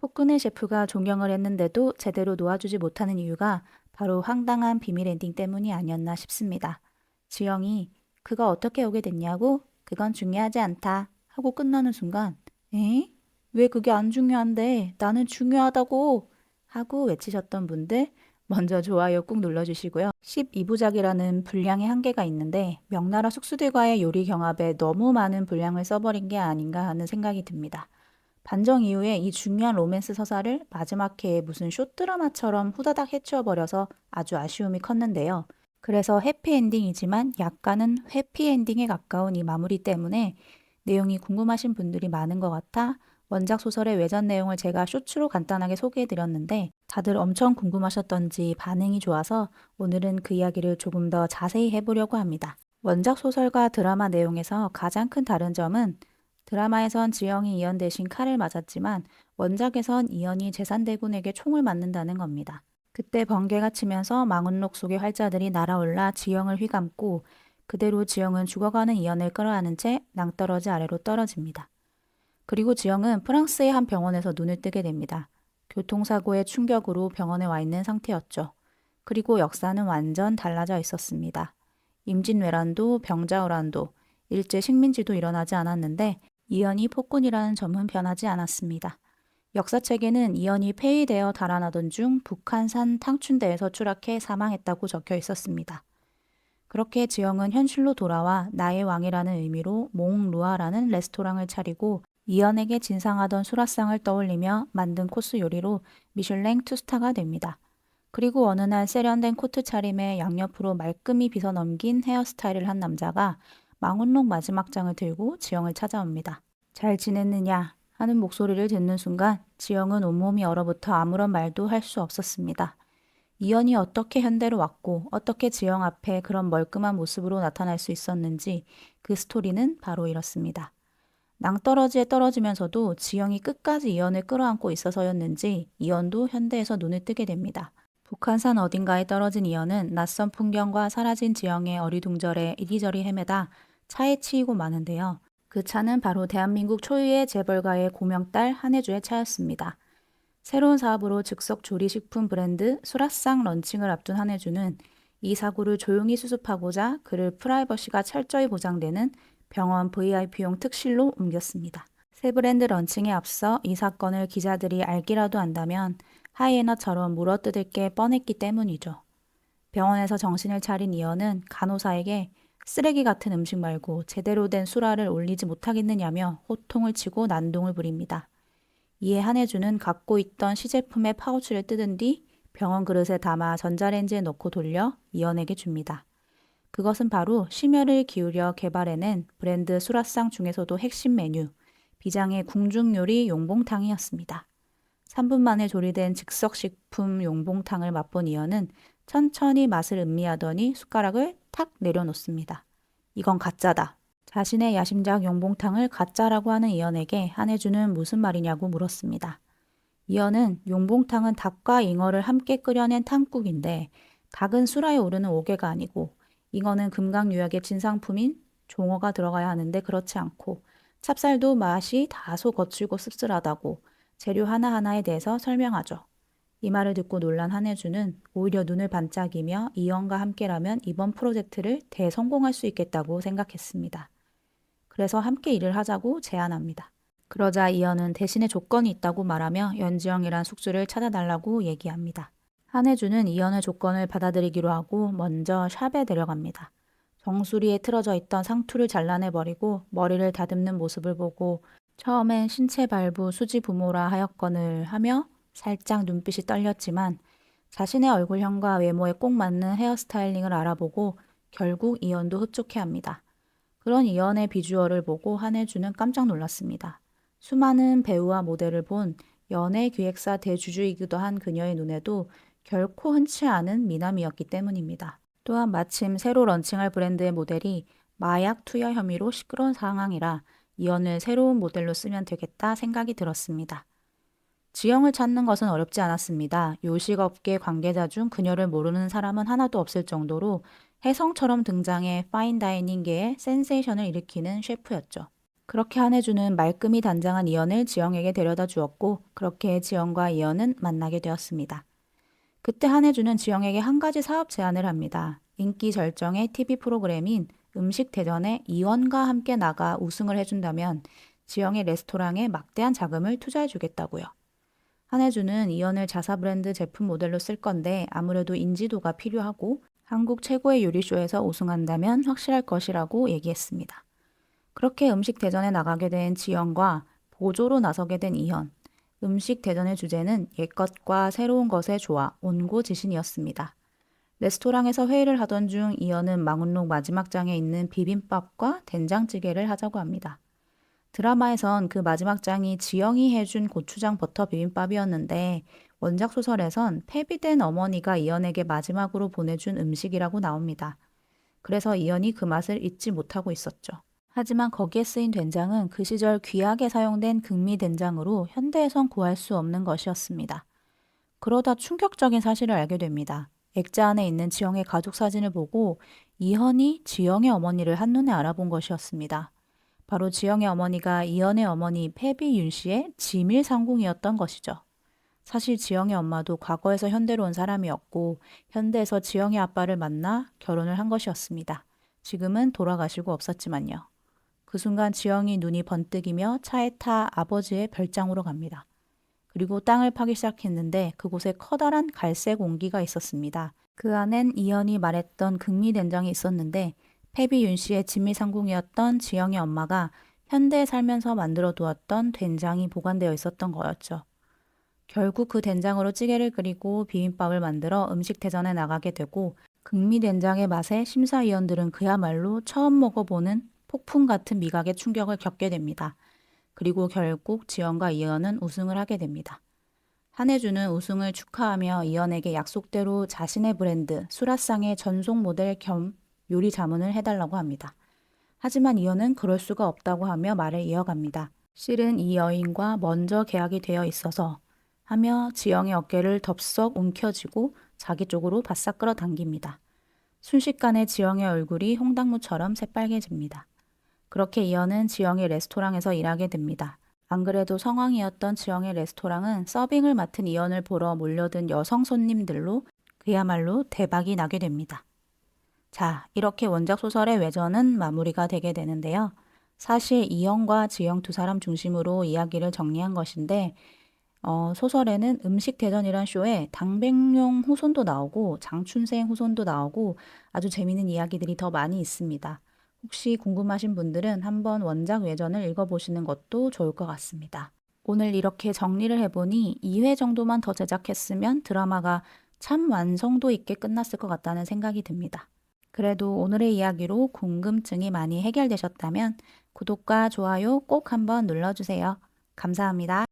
폭근의 셰프가 존경을 했는데도 제대로 놓아주지 못하는 이유가 바로 황당한 비밀 엔딩 때문이 아니었나 싶습니다. 지영이 그가 어떻게 오게 됐냐고? 그건 중요하지 않다 하고 끝나는 순간 에? 왜 그게 안 중요한데? 나는 중요하다고! 하고 외치셨던 분들 먼저 좋아요 꾹 눌러주시고요. 12부작이라는 분량의 한계가 있는데 명나라 숙수들과의 요리 경합에 너무 많은 분량을 써버린 게 아닌가 하는 생각이 듭니다. 반정 이후에 이 중요한 로맨스 서사를 마지막 회에 무슨 쇼드라마처럼 후다닥 해치워버려서 아주 아쉬움이 컸는데요. 그래서 해피엔딩이지만 약간은 회피엔딩에 가까운 이 마무리 때문에 내용이 궁금하신 분들이 많은 것 같아 원작 소설의 외전 내용을 제가 쇼츠로 간단하게 소개해드렸는데 다들 엄청 궁금하셨던지 반응이 좋아서 오늘은 그 이야기를 조금 더 자세히 해보려고 합니다. 원작 소설과 드라마 내용에서 가장 큰 다른 점은 드라마에선 지영이 이연 대신 칼을 맞았지만 원작에선 이연이 재산대군에게 총을 맞는다는 겁니다. 그때 번개가 치면서 망원록 속의 활자들이 날아올라 지영을 휘감고 그대로 지영은 죽어가는 이연을 끌어안은 채 낭떠러지 아래로 떨어집니다. 그리고 지영은 프랑스의 한 병원에서 눈을 뜨게 됩니다. 교통사고의 충격으로 병원에 와 있는 상태였죠. 그리고 역사는 완전 달라져 있었습니다. 임진왜란도 병자호란도 일제 식민지도 일어나지 않았는데 이연이 폭군이라는 점은 변하지 않았습니다. 역사책에는 이연이 폐위되어 달아나던 중 북한산 탕춘대에서 추락해 사망했다고 적혀 있었습니다. 그렇게 지영은 현실로 돌아와 나의 왕이라는 의미로 몽루아라는 레스토랑을 차리고 이연에게 진상하던 수라상을 떠올리며 만든 코스 요리로 미슐랭 투스타가 됩니다. 그리고 어느 날 세련된 코트 차림에 양옆으로 말끔히 빗어 넘긴 헤어스타일을 한 남자가 망원록 마지막 장을 들고 지영을 찾아옵니다. 잘 지냈느냐 하는 목소리를 듣는 순간 지영은 온몸이 얼어붙어 아무런 말도 할 수 없었습니다. 이연이 어떻게 현대로 왔고 어떻게 지영 앞에 그런 멀끔한 모습으로 나타날 수 있었는지 그 스토리는 바로 이렇습니다. 낭떠러지에 떨어지면서도 지영이 끝까지 이연을 끌어안고 있어서였는지 이연도 현대에서 눈을 뜨게 됩니다. 북한산 어딘가에 떨어진 이연은 낯선 풍경과 사라진 지영의 어리둥절에 이리저리 헤매다 차에 치이고 마는데요. 그 차는 바로 대한민국 초유의 재벌가의 고명딸 한혜주의 차였습니다. 새로운 사업으로 즉석 조리식품 브랜드 수라상 런칭을 앞둔 한혜주는 이 사고를 조용히 수습하고자 그를 프라이버시가 철저히 보장되는 병원 VIP용 특실로 옮겼습니다. 새 브랜드 런칭에 앞서 이 사건을 기자들이 알기라도 한다면 하이에나처럼 물어뜯을 게 뻔했기 때문이죠. 병원에서 정신을 차린 이연은 간호사에게 쓰레기 같은 음식 말고 제대로 된 수라를 올리지 못하겠느냐며 호통을 치고 난동을 부립니다. 이에 한혜주는 갖고 있던 시제품의 파우치를 뜯은 뒤 병원 그릇에 담아 전자레인지에 넣고 돌려 이연에게 줍니다. 그것은 바로 심혈을 기울여 개발해낸 브랜드 수라상 중에서도 핵심 메뉴, 비장의 궁중요리 용봉탕이었습니다. 3분 만에 조리된 즉석식품 용봉탕을 맛본 이연은 천천히 맛을 음미하더니 숟가락을 탁 내려놓습니다. 이건 가짜다. 자신의 야심작 용봉탕을 가짜라고 하는 이연에게 한혜주는 무슨 말이냐고 물었습니다. 이연은 용봉탕은 닭과 잉어를 함께 끓여낸 탕국인데 닭은 수라에 오르는 오개가 아니고 잉어는 금강유역의 진상품인 종어가 들어가야 하는데 그렇지 않고 찹쌀도 맛이 다소 거칠고 씁쓸하다고 재료 하나하나에 대해서 설명하죠. 이 말을 듣고 놀란 한혜주는 오히려 눈을 반짝이며 이연과 함께라면 이번 프로젝트를 대성공할 수 있겠다고 생각했습니다. 그래서 함께 일을 하자고 제안합니다. 그러자 이연은 대신에 조건이 있다고 말하며 연지영이란 숙주를 찾아달라고 얘기합니다. 한혜주는 이연의 조건을 받아들이기로 하고 먼저 샵에 데려갑니다. 정수리에 틀어져 있던 상투를 잘라내버리고 머리를 다듬는 모습을 보고 처음엔 신체 발부 수지 부모라 하였거늘 하며 살짝 눈빛이 떨렸지만 자신의 얼굴형과 외모에 꼭 맞는 헤어스타일링을 알아보고 결국 이연도 흡족해합니다. 그런 이연의 비주얼을 보고 한혜주는 깜짝 놀랐습니다. 수많은 배우와 모델을 본 연예 기획사 대주주이기도 한 그녀의 눈에도 결코 흔치 않은 미남이었기 때문입니다. 또한 마침 새로 런칭할 브랜드의 모델이 마약 투여 혐의로 시끄러운 상황이라 이연을 새로운 모델로 쓰면 되겠다 생각이 들었습니다. 지영을 찾는 것은 어렵지 않았습니다. 요식업계 관계자 중 그녀를 모르는 사람은 하나도 없을 정도로 혜성처럼 등장해 파인다이닝계에 센세이션을 일으키는 셰프였죠. 그렇게 한혜주는 말끔히 단장한 이연을 지영에게 데려다 주었고 그렇게 지영과 이연은 만나게 되었습니다. 그때 한혜주는 지영에게 한 가지 사업 제안을 합니다. 인기 절정의 TV 프로그램인 음식 대전에 이연과 함께 나가 우승을 해준다면 지영의 레스토랑에 막대한 자금을 투자해 주겠다고요. 한혜주는 이연을 자사 브랜드 제품 모델로 쓸 건데 아무래도 인지도가 필요하고 한국 최고의 요리쇼에서 우승한다면 확실할 것이라고 얘기했습니다. 그렇게 음식 대전에 나가게 된 지영과 보조로 나서게 된 이현. 음식 대전의 주제는 옛것과 새로운 것의 조화, 온고지신이었습니다. 레스토랑에서 회의를 하던 중 이현은 망원록 마지막 장에 있는 비빔밥과 된장찌개를 하자고 합니다. 드라마에선 그 마지막 장이 지영이 해준 고추장 버터 비빔밥이었는데 원작 소설에선 폐비된 어머니가 이현에게 마지막으로 보내준 음식이라고 나옵니다. 그래서 이현이 그 맛을 잊지 못하고 있었죠. 하지만 거기에 쓰인 된장은 그 시절 귀하게 사용된 극미 된장으로 현대에선 구할 수 없는 것이었습니다. 그러다 충격적인 사실을 알게 됩니다. 액자 안에 있는 지영의 가족 사진을 보고 이현이 지영의 어머니를 한눈에 알아본 것이었습니다. 바로 지영의 어머니가 이현의 어머니 패비윤 씨의 지밀 상궁이었던 것이죠. 사실 지영의 엄마도 과거에서 현대로 온 사람이었고 현대에서 지영의 아빠를 만나 결혼을 한 것이었습니다. 지금은 돌아가시고 없었지만요. 그 순간 지영이 눈이 번뜩이며 차에 타 아버지의 별장으로 갑니다. 그리고 땅을 파기 시작했는데 그곳에 커다란 갈색 온기가 있었습니다. 그 안엔 이현이 말했던 극미된장이 있었는데 패비윤 씨의 진미상궁이었던 지영의 엄마가 현대에 살면서 만들어 두었던 된장이 보관되어 있었던 거였죠. 결국 그 된장으로 찌개를 끓이고 비빔밥을 만들어 음식 대전에 나가게 되고 극미된장의 맛에 심사위원들은 그야말로 처음 먹어보는 폭풍 같은 미각의 충격을 겪게 됩니다. 그리고 결국 지연과 이연은 우승을 하게 됩니다. 한혜주는 우승을 축하하며 이연에게 약속대로 자신의 브랜드 수라상의 전속 모델 겸 요리 자문을 해달라고 합니다. 하지만 이연은 그럴 수가 없다고 하며 말을 이어갑니다. 실은 이 여인과 먼저 계약이 되어 있어서 하며 지영의 어깨를 덥석 움켜쥐고 자기 쪽으로 바싹 끌어당깁니다. 순식간에 지영의 얼굴이 홍당무처럼 새빨개집니다. 그렇게 이연은 지영의 레스토랑에서 일하게 됩니다. 안 그래도 성황이었던 지영의 레스토랑은 서빙을 맡은 이연을 보러 몰려든 여성 손님들로 그야말로 대박이 나게 됩니다. 자, 이렇게 원작 소설의 외전은 마무리가 되게 되는데요. 사실 이연과 지영 두 사람 중심으로 이야기를 정리한 것인데 소설에는 음식 대전이란 쇼에 당백룡 후손도 나오고 장춘생 후손도 나오고 아주 재미있는 이야기들이 더 많이 있습니다. 혹시 궁금하신 분들은 한번 원작 외전을 읽어보시는 것도 좋을 것 같습니다. 오늘 이렇게 정리를 해보니 2회 정도만 더 제작했으면 드라마가 참 완성도 있게 끝났을 것 같다는 생각이 듭니다. 그래도 오늘의 이야기로 궁금증이 많이 해결되셨다면 구독과 좋아요 꼭 한번 눌러주세요. 감사합니다.